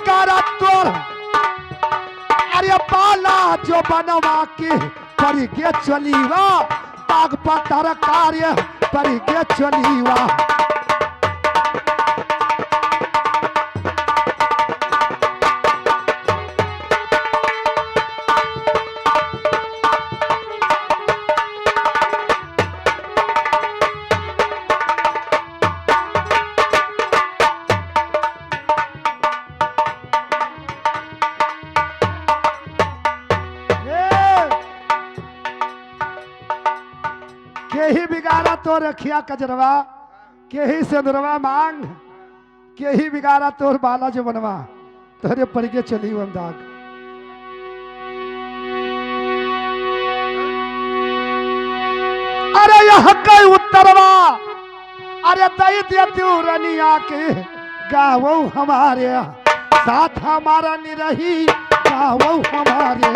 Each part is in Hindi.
बिगाड़ा तोर अरे बाला जो बनवा के पर के चलीवा ताग पतर कार्य पर के चलीवा के ही बिगाड़ा तो रखिया कजरवा के ही सिंदूरवा मांग के ही बिगाड़ा तोर बाला जो बनवा तोरे पर के चली दाग अरे यह कई उत्तरवा अरे दई दे तू रनिया के गावो हमारे साथ हमारा निरही गावो हमारे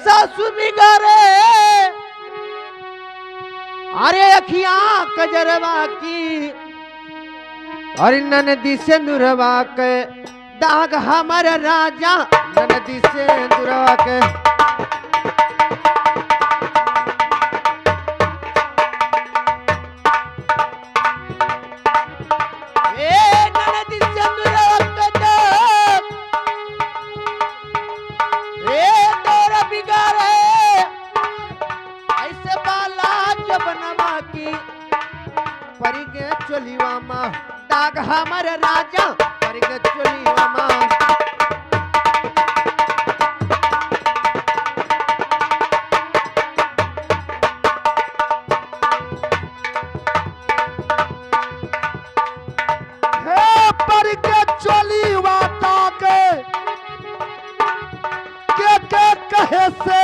सासु बिगारे अरे अखियां कजरवा की और ननदी सिंदूरवा के दाग हमारे राजा ननदी सिंदूरवा के दाग हमारे राजा परिग चोलीवा मां हे परिग चोलीवा ताक के कहे से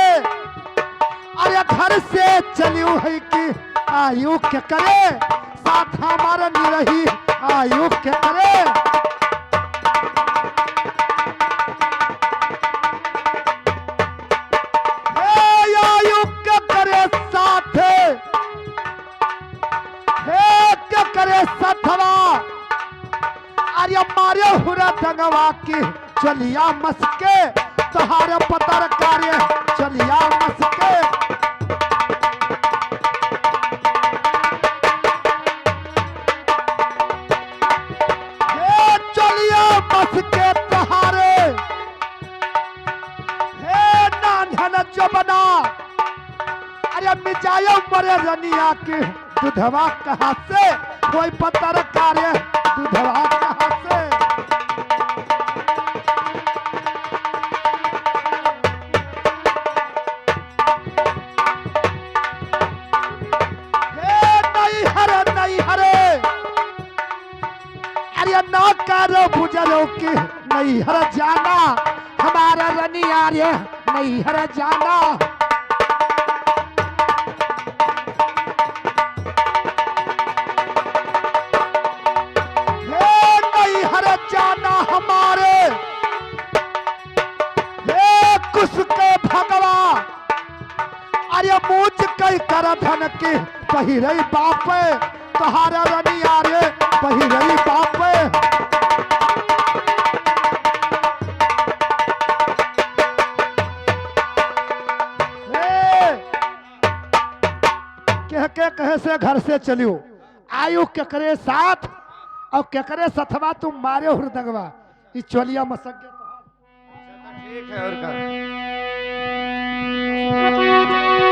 अरे घर से चलियो है कि आयु के करे साथ हमारा निरही आयु के करे आयु के करे साथ के करे सथवा अरे मारे हुरा दंगवा की चलिया मस्के तोहारे पतर कार्य चलिया मस्के के तहारे हे नांधन जो बना अरे मिजायो मरे रनिया के दुधवा कहाँ से कोई पत्थर कार्य दुधवा कहाँ से नहीं हरे अरे ना करो बुजरो के नहीं हर जाना हमारा रनिया रे नहीं हर जाना हे नहीं हर जाना हमारे हे कुछ के भगवा अरे मुझ कई कर धन के पहिरई बाप तोहारा रनिया रे पहिरई बाप के कहे से घर से चलियो आयु केकरे साथ और केकरे सथवा तुम मारे हृदंगवा ई चोलिया मसक ठीक है और का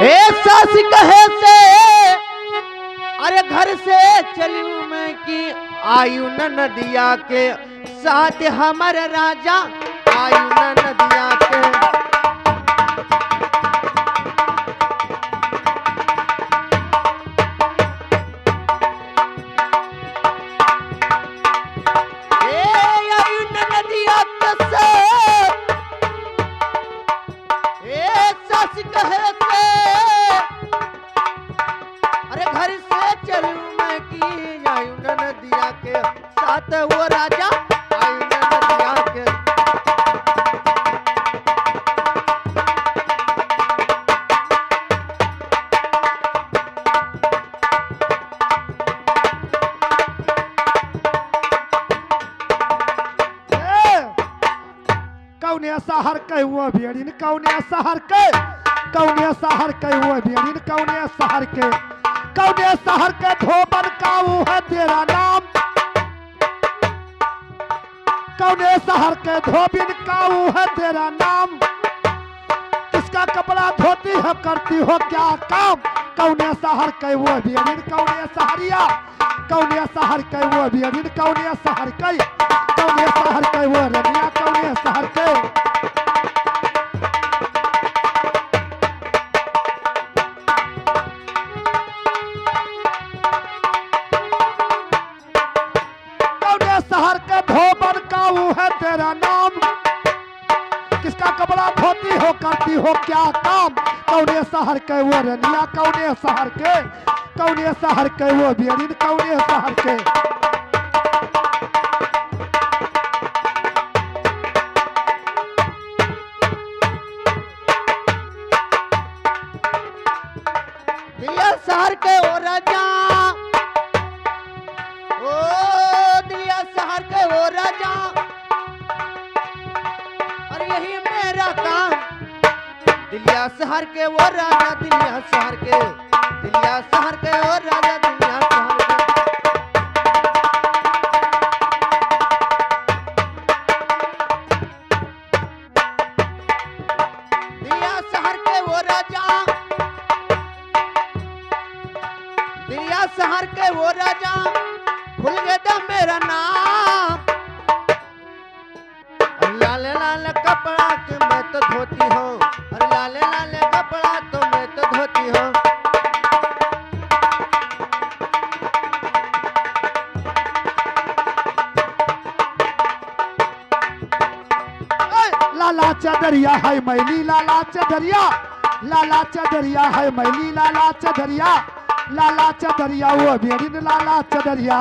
ए सास कहे से अरे घर से चलियो मैं की आयु न नदिया के साथ हमारे राजा आयु न नदिया के शहर के वो भेड़िन कौने शहर के वो भेड़िन कौने शहर के धोबन का वो है तेरा नाम कौने शहर के धोबिन का वो है तेरा नाम किसका कपड़ा धोती है करती हो क्या काम कौने शहर के वो भेड़िन कौने शहरिया कौने शहर के वो भेड़िन कौने शहर के वो रनिया कौने शहर के कौने शहर के धोबन का वो है तेरा नाम किसका कपड़ा धोती हो करती हो क्या काम कौने शहर के वो रनिया कौने शहर के वो भेड़िन कौने शहर के दिलिया शहर के वो राजा ओ दिलिया शहर के वो राजा और यही मेरा काम दिलिया शहर के वो राजा दिलिया शहर के वो राजा दिलिया शहर के दिलिया शहर के वो राजा दिलिया शहर के वो राजा भूल गए था मेरा नाम और लाल लाल कपड़ा के मैं तो धोती हूँ और लाल लाल कपड़ा तो मैं तो धोती हूँ लाला चदरिया है मैली लाला चदरिया है मैली लाला चदरिया वो भेड़िन लाला चदरिया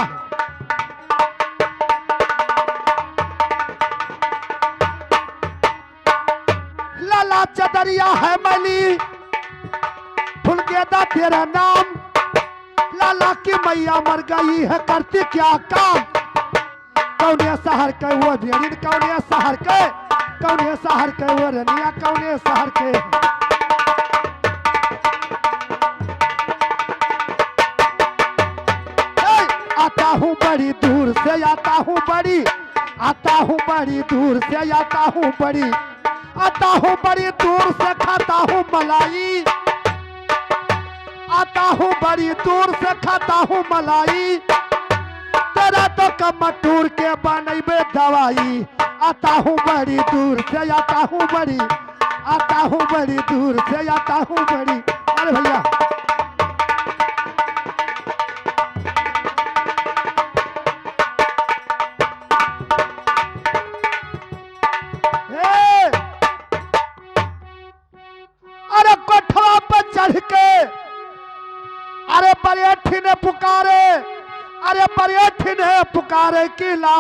लाला चदरिया है मैली भूल गया था तेरा नाम लाला की मैया मर गई है करती क्या काम कौने शहर के वो भेड़िन कौने शहर के वो रनिया कौने शहर के आता हूँ बड़ी दूर से आता हूँ बड़ी दूर से खाता हूँ मलाई खाता हूँ मलाई तेरा तो कमटूर के बनैबे दवाई आता हूँ बड़ी दूर से अरे भैया अरे कोठवा पर चढ़ के अरे परेठी ने पुकारे कि ला